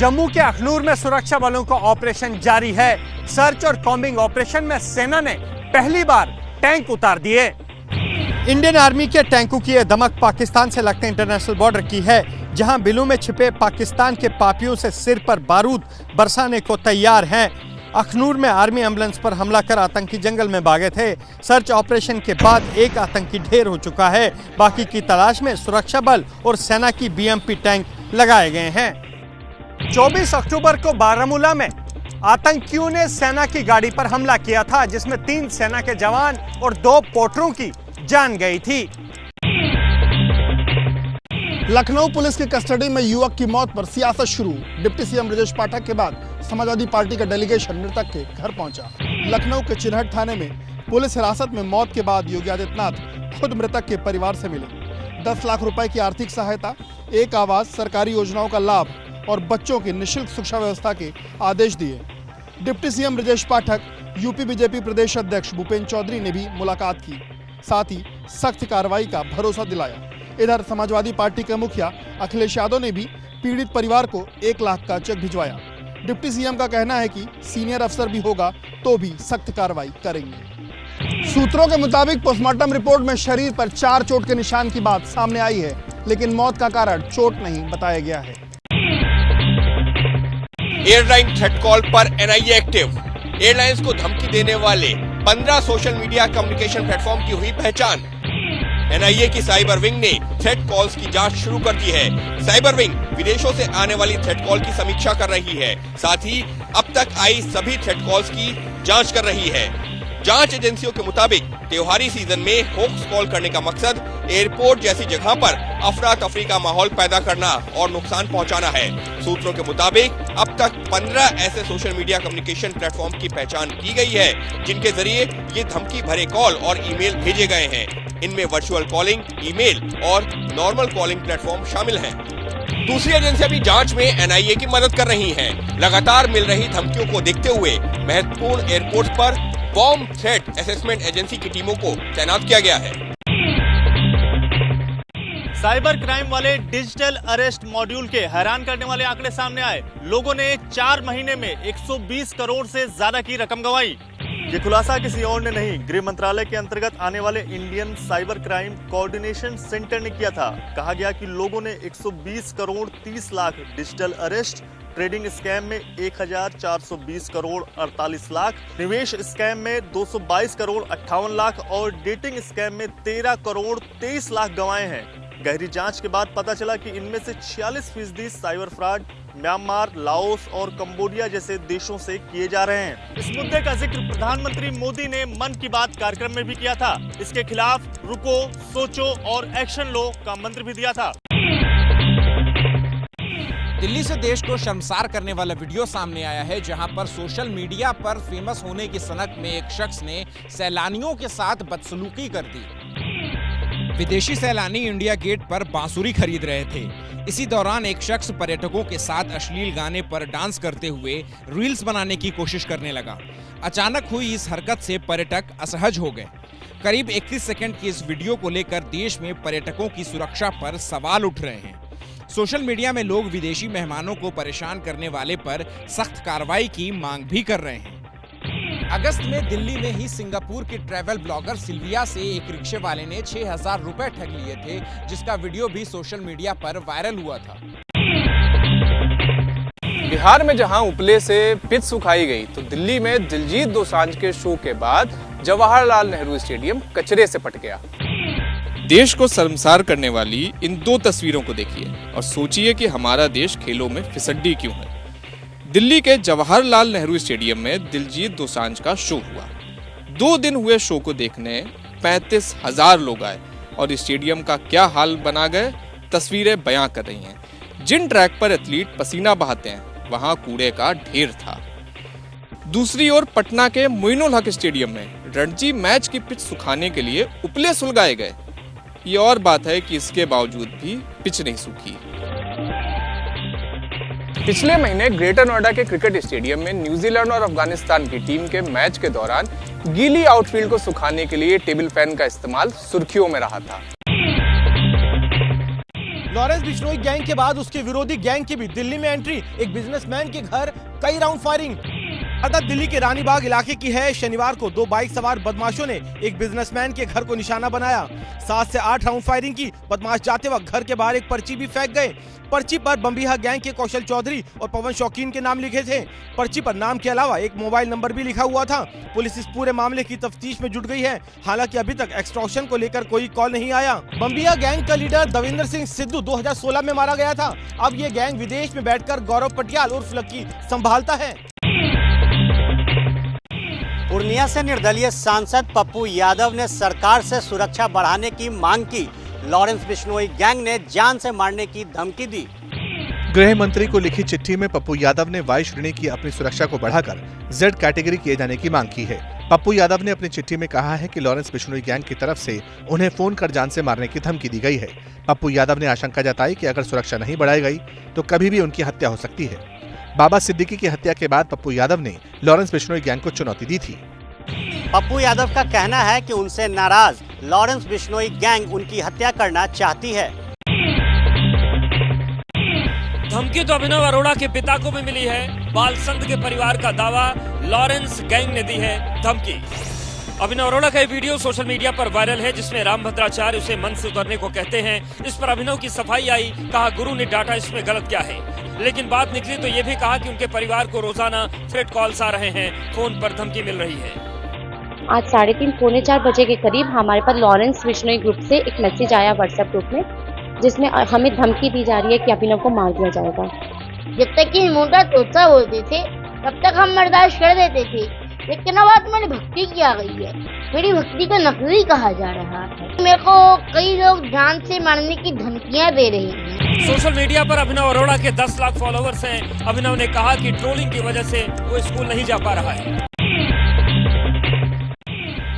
जम्मू के अखनूर में सुरक्षा बलों का ऑपरेशन जारी है। सर्च और कॉम्बिंग ऑपरेशन में सेना ने पहली बार टैंक उतार दिए। इंडियन आर्मी के टैंकों की यह धमक पाकिस्तान से लगते इंटरनेशनल बॉर्डर की है, जहां बिलों में छिपे पाकिस्तान के पापियों से सिर पर बारूद बरसाने को तैयार हैं। अखनूर में आर्मी एम्बुलेंस पर हमला कर आतंकी जंगल में भागे थे। सर्च ऑपरेशन के बाद एक आतंकी ढेर हो चुका है। बाकी की तलाश में सुरक्षा बल और सेना की बीएमपी टैंक लगाए गए हैं। 24 अक्टूबर को बारामूला में आतंकियों ने सेना की गाड़ी पर हमला किया था, जिसमें 3 सेना के जवान और 2 पोर्टरों की जान गई थी। लखनऊ पुलिस की कस्टडी में युवक की मौत पर सियासत शुरू। डिप्टी सीएम ब्रजेश पाठक के बाद समाजवादी पार्टी का डेलीगेशन मृतक के घर पहुंचा। लखनऊ के चिरहट थाने में पुलिस हिरासत में मौत के बाद योगी आदित्यनाथ खुद मृतक के परिवार से मिले। 10 लाख रुपए की आर्थिक सहायता, एक आवास, सरकारी योजनाओं का लाभ और बच्चों की निःशुल्क शिक्षा व्यवस्था के आदेश दिए। Deputy CM Brajesh Pathak, UP BJP प्रदेश अध्यक्ष भूपेंद्र चौधरी ने भी मुलाकात की, साथ ही सख्त कार्रवाई का भरोसा दिलाया। इधर समाजवादी पार्टी के मुखिया अखिलेश यादव ने भी पीड़ित परिवार को 1 लाख का चेक भिजवाया। डिप्टी सीएम का कहना है कि सीनियर अफसर भी होगा तो भी सख्त कार्रवाई करेंगे। सूत्रों के मुताबिक पोस्टमार्टम रिपोर्ट में शरीर पर 4 चोट के निशान की बात सामने आई है, लेकिन मौत का कारण चोट नहीं बताया गया है। एयरलाइन थ्रेट कॉल पर एनआईए एक्टिव। एयरलाइंस को धमकी देने वाले 15 सोशल मीडिया कम्युनिकेशन प्लेटफॉर्म की हुई पहचान। एनआईए की साइबर विंग ने थ्रेट कॉल्स की जांच शुरू कर दी है। साइबर विंग विदेशों से आने वाली थ्रेट कॉल की समीक्षा कर रही है, साथ ही अब तक आई सभी थ्रेट कॉल्स की जांच कर रही है। जांच एजेंसियों के मुताबिक त्योहारी सीजन में होक्स कॉल करने का मकसद एयरपोर्ट जैसी जगह पर अफरा तफरी का माहौल पैदा करना और नुकसान पहुंचाना है। सूत्रों के मुताबिक अब तक 15 ऐसे सोशल मीडिया कम्युनिकेशन प्लेटफॉर्म की पहचान की गई है, जिनके जरिए ये धमकी भरे कॉल और ईमेल भेजे गए हैं। इनमें वर्चुअल कॉलिंग, ईमेल और नॉर्मल कॉलिंग प्लेटफॉर्म शामिल हैं। दूसरी एजेंसियां भी जांच में एनआईए की मदद कर रही हैं। लगातार मिल रही धमकियों को देखते हुए महत्वपूर्ण एयरपोर्ट पर बॉम्ब थ्रेट असेसमेंट एजेंसी की टीमों को तैनात किया गया है। साइबर क्राइम वाले डिजिटल अरेस्ट मॉड्यूल के हैरान करने वाले आंकड़े सामने आए। लोगों ने 4 महीने में 120 करोड़ से ज्यादा की रकम गंवाई। ये खुलासा किसी और ने नहीं, गृह मंत्रालय के अंतर्गत आने वाले Indian cyber crime coordination centre ने किया था। कहा गया कि लोगों ने 120 crore 30 lakh digital arrest, trading scam में 1420 करोड़ 48 लाख, निवेश स्कैम में 222 करोड़ 58 लाख और डेटिंग स्कैम में 13 करोड़ 23 लाख गंवाए हैं। गहरी जांच के बाद पता चला कि इनमें से 46% साइबर फ्रॉड म्यांमार, लाओस और कंबोडिया जैसे देशों से किए जा रहे हैं। इस मुद्दे का जिक्र प्रधानमंत्री मोदी ने मन की बात कार्यक्रम में भी किया था। इसके खिलाफ रुको, सोचो और एक्शन लो का मंत्र भी दिया था। दिल्ली से देश को शर्मसार करने वाला वीडियो सामने आया है, जहां पर सोशल मीडिया पर फेमस होने की सनक में एक शख्स ने सैलानियों के साथ बदसलूकी कर दी। विदेशी सैलानी इंडिया गेट पर बांसुरी खरीद रहे थे। इसी दौरान एक शख्स पर्यटकों के साथ अश्लील गाने पर डांस करते हुए रील्स बनाने की कोशिश करने लगा। अचानक हुई इस हरकत से पर्यटक असहज हो गए। करीब 31 सेकंड की इस वीडियो को लेकर देश में पर्यटकों की सुरक्षा पर सवाल उठ रहे हैं। सोशल मीडिया में लोग विदेशी मेहमानों को परेशान करने वाले पर सख्त कार्रवाई की मांग भी कर रहे हैं। अगस्त में दिल्ली में ही सिंगापुर की ट्रैवल ब्लॉगर सिल्विया से एक रिक्शे वाले ने 6000 रुपए ठग लिए थे, जिसका वीडियो भी सोशल मीडिया पर वायरल हुआ था। बिहार में जहां उपले से पिच सुखाई गई, तो दिल्ली में दिलजीत दोसांझ के शो के बाद जवाहरलाल नेहरू स्टेडियम कचरे से पट गया। देश को शर्मसार करने वाली इन 2 तस्वीरों को देखिए और सोचिए कि हमारा देश खेलों में फिसड्डी क्यों है। दिल्ली के जवाहरलाल नेहरू स्टेडियम में दिलजीत दोसांझ का शो हुआ। 2 दिन हुए शो को देखने 35,000 लोग आए और स्टेडियम का क्या हाल बना गए, तस्वीरें बयां कर रही हैं। जिन ट्रैक पर एथलीट पसीना बहाते हैं, वहां कूड़े का ढेर था। दूसरी ओर पटना के मोइनुल हक स्टेडियम में रणजी मैच की पिच सुखाने के लिए उपले सुलगाए गए। ये और बात है कि इसके बावजूद भी पिच नहीं सूखी। पिछले महीने ग्रेटर नोएडा के क्रिकेट स्टेडियम में न्यूजीलैंड और अफगानिस्तान की टीम के मैच के दौरान गीली आउटफील्ड को सुखाने के लिए टेबल फैन का इस्तेमाल सुर्खियों में रहा था। लॉरेंस बिश्नोई गैंग के बाद उसके विरोधी गैंग की भी दिल्ली में एंट्री, एक बिजनेसमैन के घर कई राउंड फायरिंग। वारदात दिल्ली के रानीबाग इलाके की है। शनिवार को 2 बाइक सवार बदमाशों ने एक बिजनेसमैन के घर को निशाना बनाया। 7 से 8 राउंड फायरिंग की। बदमाश जाते वक्त घर के बाहर एक पर्ची भी फेंक गए। पर्ची पर बम्बिहा गैंग के कौशल चौधरी और पवन शौकीन के नाम लिखे थे। पर्ची पर नाम के अलावा एक मोबाइल नंबर भी लिखा हुआ था। पुलिस इस पूरे मामले की तफ्तीश में जुट गई है। हालांकि अभी तक एक्सटॉर्शन को लेकर कोई कॉल नहीं आया। बम्बिहा गैंग का लीडर दविंदर सिंह सिद्धू 2016 में मारा गया था। अब ये गैंग विदेश में बैठकर गौरव पटियाल उर्फ लक्की संभालता है। पूर्णिया से निर्दलीय सांसद पप्पू यादव ने सरकार से सुरक्षा बढ़ाने की मांग की। लॉरेंस बिश्नोई गैंग ने जान से मारने की धमकी दी। गृह मंत्री को लिखी चिट्ठी में पप्पू यादव ने वाई श्रेणी की अपनी सुरक्षा को बढ़ाकर जेड कैटेगरी किए जाने की मांग की है। पप्पू यादव ने अपनी चिट्ठी में कहा है कि लॉरेंस बिश्नोई गैंग की तरफ से उन्हें फोन कर जान से मारने की धमकी दी गई है। पप्पू यादव ने आशंका जताई कि अगर सुरक्षा नहीं बढ़ाई गई तो कभी भी उनकी हत्या हो सकती है। बाबा सिद्दीकी की हत्या के बाद पप्पू यादव ने लॉरेंस बिश्नोई गैंग को चुनौती दी थी। पप्पू यादव का कहना है कि उनसे नाराज लॉरेंस बिश्नोई गैंग उनकी हत्या करना चाहती है। धमकी तो अभिनव अरोड़ा के पिता को भी मिली है। बाल संत के परिवार का दावा, लॉरेंस गैंग ने दी है धमकी। अभिनव अरोड़ा का वीडियो सोशल मीडिया पर वायरल है, जिसमें राम भद्राचार्य उसे मन से उतरने को कहते हैं। इस पर अभिनव की सफाई आई, कहा गुरु ने डांटा, इसमें गलत क्या है। लेकिन बात निकली तो ये भी कहा कि उनके परिवार को रोजाना थ्रेट कॉल्स आ रहे हैं, फोन पर धमकी मिल रही है। आज 3:30 पौने 4 बजे के करीब हमारे पास लॉरेंस बिश्नोई ग्रुप से एक मैसेज आया व्हाट्सएप ग्रुप में, जिसमें हमें धमकी दी जा रही है कि अभिनव को मार दिया जाएगा। जब तक कि मोटा तोता बोलते थे तब तक हम बर्दाश्त कर देते थे, लेकिन अब आज मैंने भक्ति की आ गई है, मेरी भक्ति को नकली कहा जा रहा है। मेरे को कई लोग जान से मारने की धमकियां दे रहे हैं। सोशल मीडिया पर अभिनव अरोड़ा के 10 लाख फॉलोअर्स हैं। अभिनव ने कहा कि ट्रोलिंग की वजह से वो स्कूल नहीं जा पा रहा है।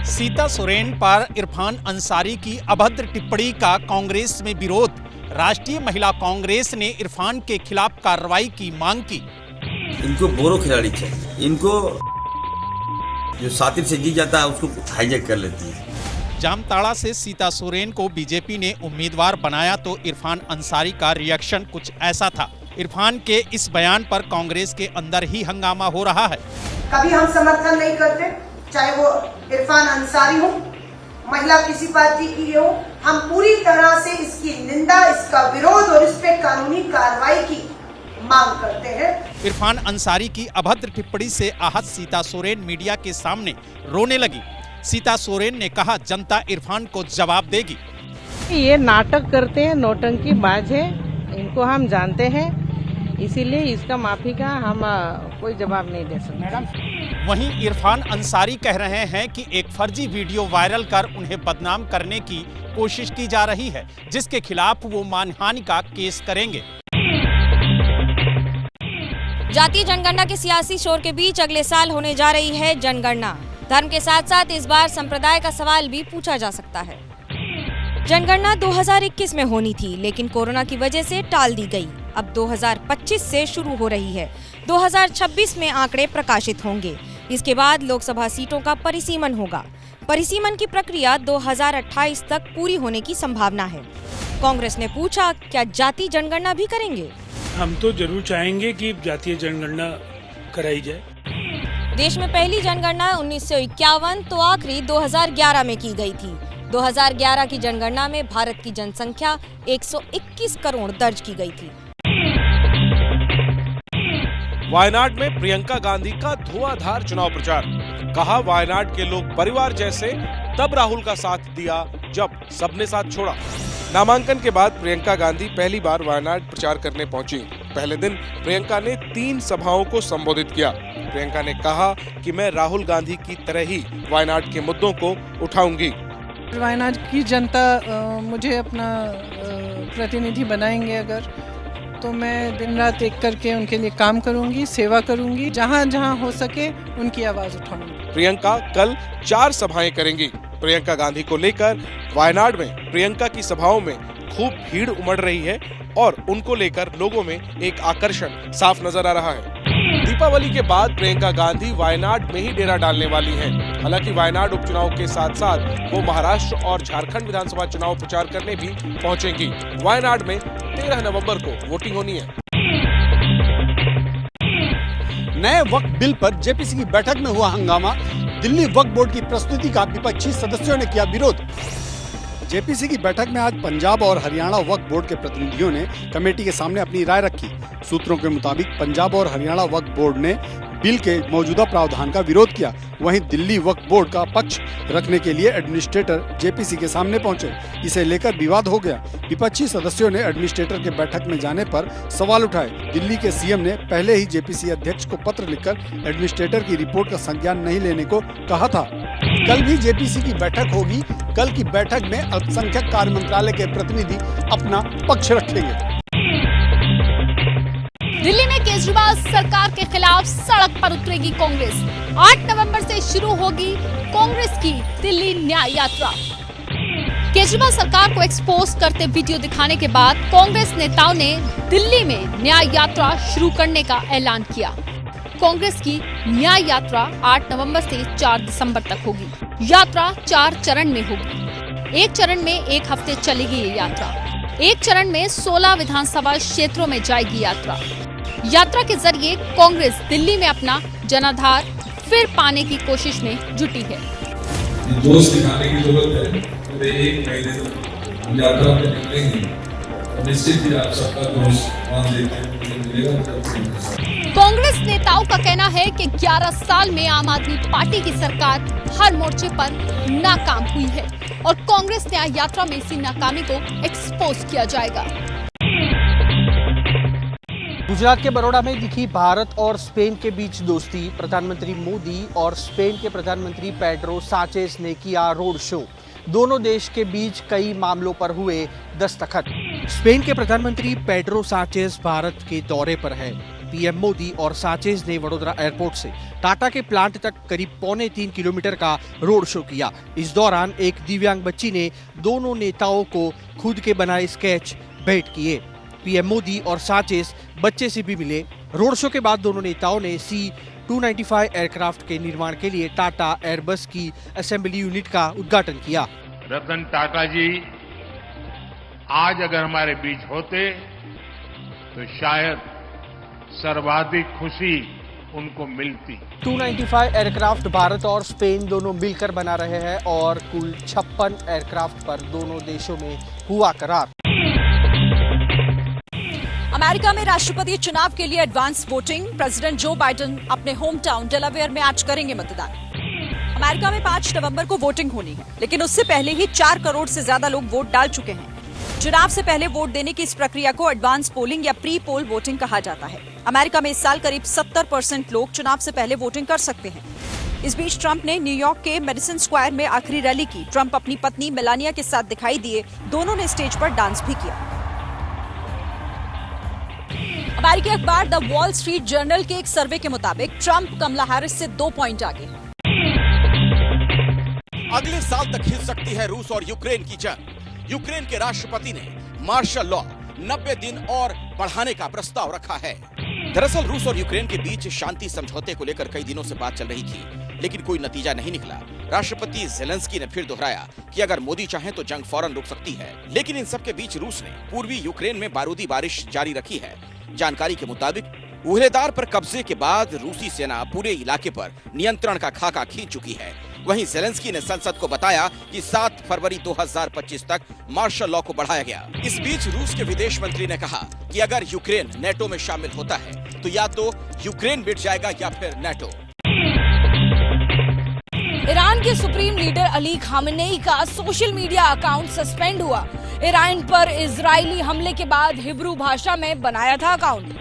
सीता सोरेन पर इरफान अंसारी की अभद्र टिप्पणी का कांग्रेस में विरोध। राष्ट्रीय महिला कांग्रेस ने इरफान के खिलाफ कार्रवाई की मांग की। इनको बोरो खिलाड़ी चाहिए, इनको जो सातिर से जीत जाता है उसको हाईजैक कर लेती है। जामताड़ा से सीता सोरेन को बीजेपी ने उम्मीदवार बनाया तो इरफान अंसारी का रिएक्शन कुछ ऐसा था। इरफान के इस बयान पर कांग्रेस के अंदर ही हंगामा हो रहा है। कभी हम समर्थन नहीं करते, चाहे वो इरफान अंसारी हो, महिला किसी पार्टी की हो, हम पूरी तरह से इसकी निंदा, इसका विरोध और इस पे कानूनी कार्रवाई की मांग करते हैं। इरफान अंसारी की अभद्र टिप्पणी से आहत सीता सोरेन मीडिया के सामने रोने लगी। सीता सोरेन ने कहा जनता इरफान को जवाब देगी। ये नाटक करते हैं, नौटंकी बाज है, इनको हम जानते हैं, इसीलिए इसका माफी का हम कोई जवाब नहीं दे सकते। वहीं इरफान अंसारी कह रहे हैं कि एक फर्जी वीडियो वायरल कर उन्हें बदनाम करने की कोशिश की जा रही है, जिसके खिलाफ वो मानहानि का केस करेंगे। जातीय जनगणना के सियासी शोर के बीच अगले साल होने जा रही है जनगणना। धर्म के साथ साथ इस बार संप्रदाय का सवाल भी पूछा जा सकता है। जनगणना 2021 में होनी थी, लेकिन कोरोना की वजह से टाल दी गई। अब 2025 से शुरू हो रही है। 2026 में आंकड़े प्रकाशित होंगे। इसके बाद लोकसभा सीटों का परिसीमन होगा। परिसीमन की प्रक्रिया 2028 तक पूरी होने की संभावना है। कांग्रेस ने पूछा, क्या जातीय जनगणना भी करेंगे? हम तो जरूर चाहेंगे कि जातीय जनगणना कराई जाए। देश में पहली जनगणना 1951 तो आखिरी 2011 में की गई थी। 2011 की जनगणना में भारत की जनसंख्या 121 करोड़ दर्ज की गई थी। वायनाड में प्रियंका गांधी का धुआंधार चुनाव प्रचार। कहा वायनाड के लोग परिवार जैसे, तब राहुल का साथ दिया जब सबने साथ छोड़ा। नामांकन के बाद प्रियंका गांधी पहली बार वायनाड प्रचार करने पहुंची। पहले दिन प्रियंका ने 3 सभाओं को संबोधित किया। प्रियंका ने कहा कि मैं राहुल गांधी की तरह ही वायनाड के मुद्दों को उठाऊंगी। वायनाड की जनता मुझे अपना प्रतिनिधि बनाएंगे अगर, तो मैं दिन रात एक करके उनके लिए काम करूंगी, सेवा करूंगी, जहां जहां हो सके उनकी आवाज उठाऊंगी। प्रियंका कल 4 सभाएं करेंगी। प्रियंका गांधी को लेकर वायनाड में प्रियंका की सभाओं में खूब भीड़ उमड़ रही है और उनको लेकर लोगों में एक आकर्षण साफ नजर आ रहा है। दीपावली के बाद प्रियंका गांधी वायनाड में ही डेरा डालने वाली हैं। हालांकि वायनाड उपचुनाव के साथ साथ वो महाराष्ट्र और झारखंड विधानसभा चुनाव प्रचार करने भी पहुंचेंगी। वायनाड में 13 नवंबर को वोटिंग होनी है। नए वक्फ बिल पर जेपीसी की बैठक में हुआ हंगामा। दिल्ली वक्फ बोर्ड की प्रस्तुति का विपक्षी सदस्यों ने किया विरोध। जेपीसी की बैठक में आज पंजाब और हरियाणा वक्फ बोर्ड के प्रतिनिधियों ने कमेटी के सामने अपनी राय रखी। सूत्रों के मुताबिक पंजाब और हरियाणा वक्फ बोर्ड ने बिल के मौजूदा प्रावधान का विरोध किया। वहीं दिल्ली वक्फ बोर्ड का पक्ष रखने के लिए एडमिनिस्ट्रेटर जेपीसी के सामने पहुंचे। इसे लेकर विवाद हो गया। विपक्षी सदस्यों ने एडमिनिस्ट्रेटर के बैठक में जाने पर सवाल उठाए। दिल्ली के सीएम ने पहले ही जेपीसी अध्यक्ष को पत्र लिखकर एडमिनिस्ट्रेटर की रिपोर्ट का संज्ञान नहीं लेने को कहा था। कल भी जेपीसी की बैठक होगी। कल की बैठक में अल्पसंख्यक कार्य मंत्रालय के प्रतिनिधि अपना पक्ष रखेंगे। दिल्ली में केजरीवाल सरकार के खिलाफ सड़क पर उतरेगी कांग्रेस। 8 नवंबर से शुरू होगी कांग्रेस की दिल्ली न्याय यात्रा। केजरीवाल सरकार को एक्सपोज करते वीडियो दिखाने के बाद कांग्रेस नेताओं ने दिल्ली में न्याय यात्रा शुरू करने का ऐलान किया। कांग्रेस की न्याय यात्रा 8 नवंबर से 4 दिसंबर तक होगी। यात्रा 4 चरण में होगी। एक चरण में 1 हफ्ते चलेगी ये यात्रा। एक चरण में 16 विधानसभा क्षेत्रों में जाएगी यात्रा। यात्रा के जरिए कांग्रेस दिल्ली में अपना जनाधार फिर पाने की कोशिश में जुटी है। जोश दिखाने की जरूरत है। तो 1 महीने तक हम यात्रा पे निकलेंगे। निश्चित ही आप सबका जोश मान लेते मिलेगा। कांग्रेस नेताओं का कहना है कि 11 साल में आम आदमी पार्टी की सरकार हर मोर्चे पर नाकाम हुई है और कांग्रेस न्याय यात्रा में इसी नाकामी को एक्सपोज किया जाएगा। गुजरात के बड़ौदा में दिखी भारत और स्पेन के बीच दोस्ती। प्रधानमंत्री मोदी और स्पेन के प्रधानमंत्री पेड्रो साचेस ने किया रोड शो। दोनों देश के बीच कई मामलों पर हुए दस्तखत। स्पेन के प्रधानमंत्री पेड्रो साचेस भारत के दौरे पर है। पीएम मोदी और साचेस ने वडोदरा एयरपोर्ट से टाटा के प्लांट तक करीब 3.25 किलोमीटर का रोड शो किया। इस दौरान एक दिव्यांग बच्ची ने दोनों नेताओं को खुद के बनाए स्केच भेंट किए। पीएम मोदी और साचेस बच्चे से भी मिले। रोड शो के बाद दोनों नेताओं ने C-295 एयरक्राफ्ट के निर्माण के लिए टाटा एयरबस की असेंबली यूनिट का उद्घाटन किया। रतन टाटा जी आज अगर हमारे बीच होते तो शायद सर्वाधिक खुशी उनको मिलती। 295 एयरक्राफ्ट भारत और स्पेन दोनों मिलकर बना रहे हैं और कुल 56 एयरक्राफ्ट पर दोनों देशों में हुआ करार। अमेरिका में राष्ट्रपति चुनाव के लिए advance voting. President Joe Biden अपने होम टाउन डेलावेयर में आज करेंगे मतदान। अमेरिका में 5 नवंबर को वोटिंग होनी है, लेकिन उससे पहले ही 4 करोड़ से ज्यादा लोग वोट डाल चुके हैं। चुनाव से पहले वोट देने की इस प्रक्रिया को एडवांस पोलिंग या प्री पोल वोटिंग कहा जाता है। अमेरिका में इस साल करीब 70% लोग चुनाव से पहले वोटिंग कर सकते हैं। इस बीच ट्रंप ने न्यूयॉर्क के मेडिसन स्क्वायर में आखिरी रैली की। ट्रंप अपनी पत्नी मेलानिया के साथ दिखाई दिए। दोनों ने स्टेज पर डांस भी किया। अमेरिकी अखबार द वॉल स्ट्रीट जर्नल के एक सर्वे के मुताबिक ट्रंप कमला हैरिस से 2 पॉइंट आगे हैं। अगले साल तक हिल सकती है रूस और यूक्रेन की जंग। यूक्रेन के राष्ट्रपति ने मार्शल लॉ 90 दिन और बढ़ाने का प्रस्ताव रखा है। दरअसल रूस और यूक्रेन के बीच शांति समझौते को लेकर कई दिनों से बात चल रही थी, लेकिन कोई नतीजा नहीं निकला। राष्ट्रपति ज़ेलेंस्की ने फिर दोहराया कि अगर मोदी चाहें तो जंग फौरन रुक सकती है। लेकिन इन सब के बीच रूस ने पूर्वी यूक्रेन में बारूदी बारिश जारी रखी है। जानकारी के मुताबिक उहलेदार पर कब्जे के बाद रूसी सेना पूरे इलाके पर नियंत्रण का खाका खींच चुकी है। वहीं ज़ेलेंस्की ने संसद को बताया कि 7 फरवरी 2025 तक मार्शल लॉ को बढ़ाया गया। इस बीच रूस के विदेश मंत्री ने कहा कि अगर यूक्रेन नेटो में शामिल होता है तो या तो यूक्रेन मिट जाएगा या फिर नेटो। ईरान के सुप्रीम लीडर अली खामेनेई का सोशल मीडिया अकाउंट सस्पेंड हुआ। ईरान पर इजरायली हमले के बाद हिब्रू भाषा में बनाया था अकाउंट।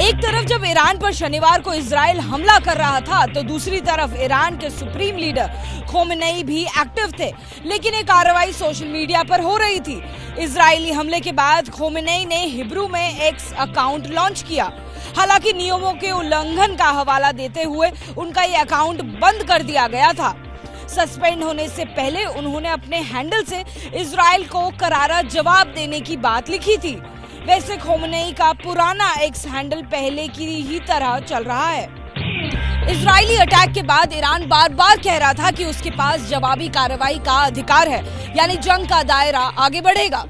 एक तरफ जब ईरान पर शनिवार को इजराइल हमला कर रहा था, तो दूसरी तरफ ईरान के सुप्रीम लीडर खामेनेई भी एक्टिव थे, लेकिन ये कार्रवाई सोशल मीडिया पर हो रही थी। इजरायली हमले के बाद खामेनेई ने हिब्रू में एक्स अकाउंट लॉन्च किया। हालांकि नियमों के उल्लंघन का हवाला देते हुए उनका ये अकाउंट बंद कर दिया गया था। सस्पेंड होने से पहले उन्होंने अपने हैंडल से इजराइल को करारा जवाब देने की बात लिखी थी। वैसे खोमेनी का पुराना एक्स हैंडल पहले की ही तरह चल रहा है। इजरायली अटैक के बाद ईरान बार बार कह रहा था कि उसके पास जवाबी कार्रवाई का अधिकार है, यानी जंग का दायरा आगे बढ़ेगा।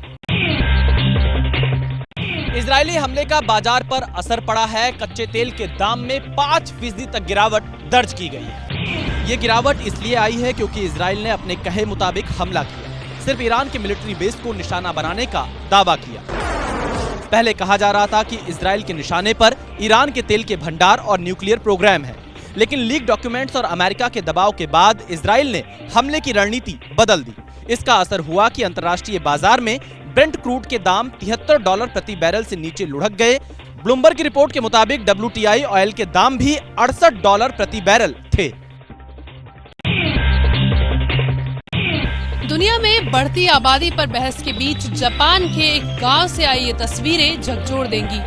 इजरायली हमले का बाजार पर असर पड़ा है। कच्चे तेल के दाम में 5% तक गिरावट दर्ज की गई है। ये गिरावट इसलिए आई है क्योंकि इजराइल ने अपने कहे मुताबिक हमला किया, सिर्फ ईरान के मिलिट्री बेस को निशाना बनाने का दावा किया। पहले कहा जा रहा था कि इजराइल के निशाने पर ईरान के तेल के भंडार और न्यूक्लियर प्रोग्राम है, लेकिन लीक डॉक्यूमेंट्स और अमेरिका के दबाव के बाद इजराइल ने हमले की रणनीति बदल दी। इसका असर हुआ कि अंतर्राष्ट्रीय बाजार में ब्रेंट क्रूड के दाम $73 प्रति बैरल से नीचे लुढ़क गए। ब्लूमबर्ग की रिपोर्ट के मुताबिक WTI ऑयल के दाम भी $68 प्रति बैरल थे। दुनिया में बढ़ती आबादी पर बहस के बीच जापान के एक गांव से आई ये तस्वीरें झकझोर देंगी।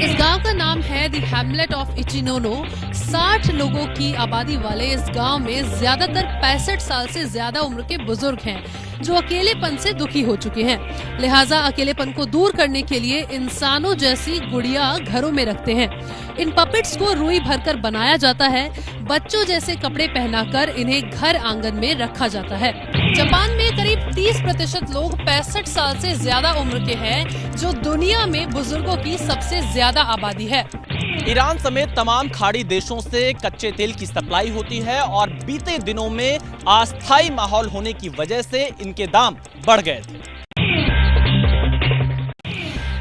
इस गांव का नाम है द हैमलेट ऑफ इचिनोनो। 60 लोगों की आबादी वाले इस गांव में ज्यादातर 65 साल से ज्यादा उम्र के बुजुर्ग हैं जो अकेलेपन से दुखी हो चुके हैं। लिहाजा अकेलेपन को दूर करने के लिए इंसानों जैसी गुड़िया घरों में रखते हैं। इन पपेट्स को रुई भरकर बनाया जाता है। बच्चों जैसे कपड़े पहनाकर इन्हें घर आंगन में रखा जाता है। जापान में करीब 30% लोग 65 साल से ज्यादा उम्र के हैं, जो दुनिया में बुजुर्गों की सबसे ज्यादा आबादी है। ईरान समेत तमाम खाड़ी देशों से कच्चे तेल की सप्लाई होती है और बीते दिनों में अस्थायी माहौल होने की वजह से इनके दाम बढ़ गए थे।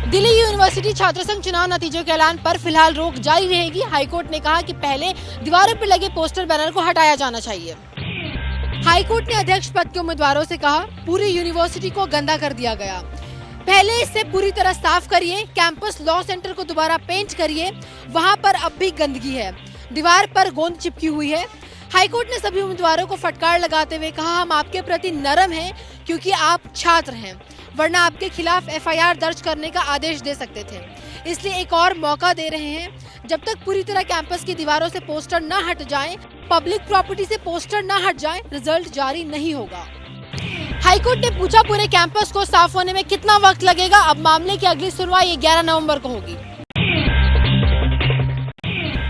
दिल्ली यूनिवर्सिटी छात्र संघ चुनाव नतीजों के ऐलान पर फिलहाल रोक जारी रहेगी। हाईकोर्ट ने कहा कि पहले दीवारों पर लगे पोस्टर बैनर को हटाया जाना चाहिए। हाईकोर्ट ने अध्यक्ष पद के उम्मीदवारों से कहा, पूरी यूनिवर्सिटी को गंदा कर दिया गया, पहले इसे पूरी तरह साफ करिए। कैंपस लॉ सेंटर को दोबारा पेंट करिए, वहां पर अब भी गंदगी है, दीवार पर गोंद चिपकी हुई है। हाईकोर्ट ने सभी उम्मीदवारों को फटकार लगाते हुए कहा, हम आपके प्रति नरम हैं क्योंकि आप छात्र हैं, वरना आपके खिलाफ FIR दर्ज करने का आदेश दे सकते थे, इसलिए एक और मौका दे रहे हैं। जब तक पूरी तरह कैंपस की दीवारों से पोस्टर न हट जाएं, पब्लिक प्रॉपर्टी से पोस्टर न हट जाएं, रिजल्ट जारी नहीं होगा। हाईकोर्ट ने पूछा, पूरे कैंपस को साफ होने में कितना वक्त लगेगा। अब मामले की अगली सुनवाई 11 नवंबर को होगी।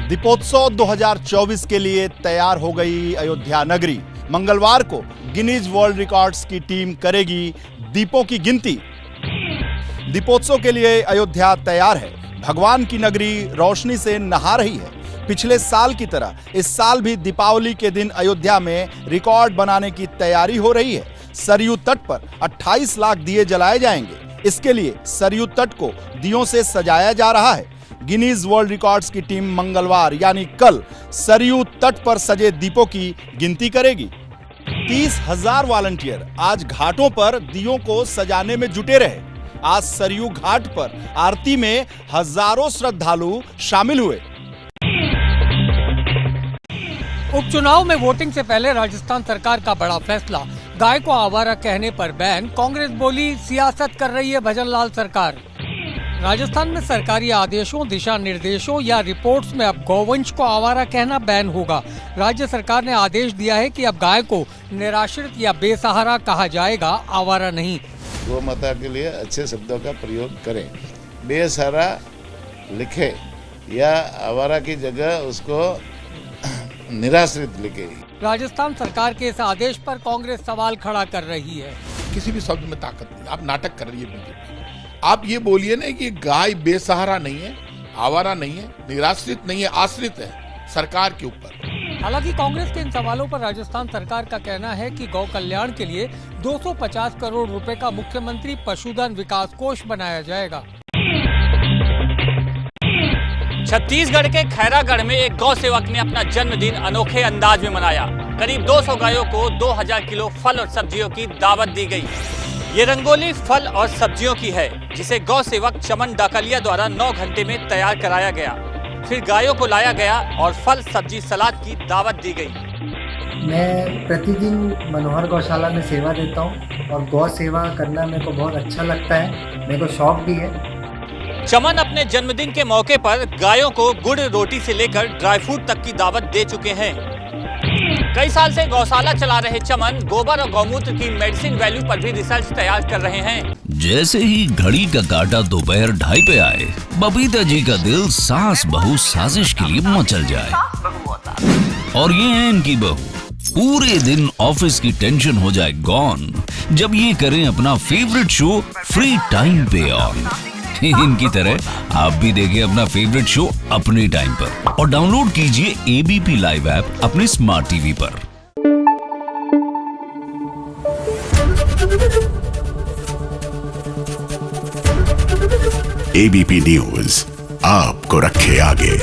दीपोत्सव 2024 के लिए तैयार हो गई अयोध्या नगरी। मंगलवार को गिनीज वर्ल्ड रिकॉर्ड्स की टीम करेगी दीपों की गिनती। दीपोत्सव के लिए अयोध्या तैयार है। भगवान की नगरी रोशनी से नहा रही है। पिछले साल की तरह इस साल भी दीपावली के दिन अयोध्या में रिकॉर्ड बनाने की तैयारी हो रही है। सरयू तट पर 28 लाख दिए जलाए जाएंगे। इसके लिए सरयू तट को दियों से सजाया जा रहा है। गिनीज वर्ल्ड रिकॉर्ड्स की टीम मंगलवार यानी कल सरयू तट पर सजे दीपों की गिनती करेगी। 30,000 वॉलंटियर आज घाटों पर दियों को सजाने में जुटे रहे। आज सरयू घाट पर आरती में हजारों श्रद्धालु शामिल हुए। उपचुनाव में वोटिंग से पहले राजस्थान सरकार का बड़ा फैसला, गाय को आवारा कहने पर बैन। कांग्रेस बोली, सियासत कर रही है भजनलाल सरकार। राजस्थान में सरकारी आदेशों, दिशा निर्देशों या रिपोर्ट्स में अब गौवंश को आवारा कहना बैन होगा। राज्य सरकार ने आदेश दिया है कि अब गाय को निराश्रित या बेसहारा कहा जाएगा, आवारा नहीं। गौ माता के लिए अच्छे शब्दों का प्रयोग करें। बेसहारा लिखे या आवारा की जगह उसको निराश्रित लिखे। राजस्थान सरकार के इस आदेश पर कांग्रेस सवाल खड़ा कर रही है। किसी भी शब्द में ताकत नहीं, आप नाटक कर रही है बीजेपी। आप ये बोलिए ना कि गाय बेसहारा नहीं है, आवारा नहीं है, निराश्रित नहीं है, आश्रित है सरकार के ऊपर। हालांकि कांग्रेस के इन सवालों पर राजस्थान सरकार का कहना है कि गौ कल्याण के लिए 250 करोड़ रुपए का मुख्यमंत्री पशुधन विकास कोष बनाया जाएगा। छत्तीसगढ़ के खैरागढ़ में एक गौ सेवक ने अपना जन्मदिन अनोखे अंदाज में मनाया। करीब 200 गायों को 2000 किलो फल और सब्जियों की दावत दी गई। ये रंगोली फल और सब्जियों की है, जिसे गौ सेवक चमन डाकलिया द्वारा 9 घंटे में तैयार कराया गया। फिर गायों को लाया गया और फल, सब्जी, सलाद की दावत दी गई। मैं प्रतिदिन मनोहर गौशाला में सेवा देता हूँ और गौ सेवा करना मेरे को बहुत अच्छा लगता है, मेरे को शौक भी है। चमन अपने जन्मदिन के मौके पर गायों को गुड़ रोटी से लेकर ड्राई फ्रूट तक की दावत दे चुके हैं। कई साल से गौशाला चला रहे चमन गोबर और गौमूत्र की मेडिसिन वैल्यू पर भी रिसर्च तैयार कर रहे हैं। जैसे ही घड़ी का काटा दोपहर 2:30 पे आए, बबीता जी का दिल सास बहू साजिश के लिए मचल जाए। और ये है इनकी बहू, पूरे दिन ऑफिस की टेंशन हो जाए गॉन जब ये करें अपना फेवरेट शो फ्री टाइम पे ऑन। इनकी तरह आप भी देखें अपना फेवरेट शो अपने टाइम पर और डाउनलोड कीजिए एबीपी लाइव ऐप अपने स्मार्ट टीवी पर। एबीपी न्यूज आपको रखे आगे।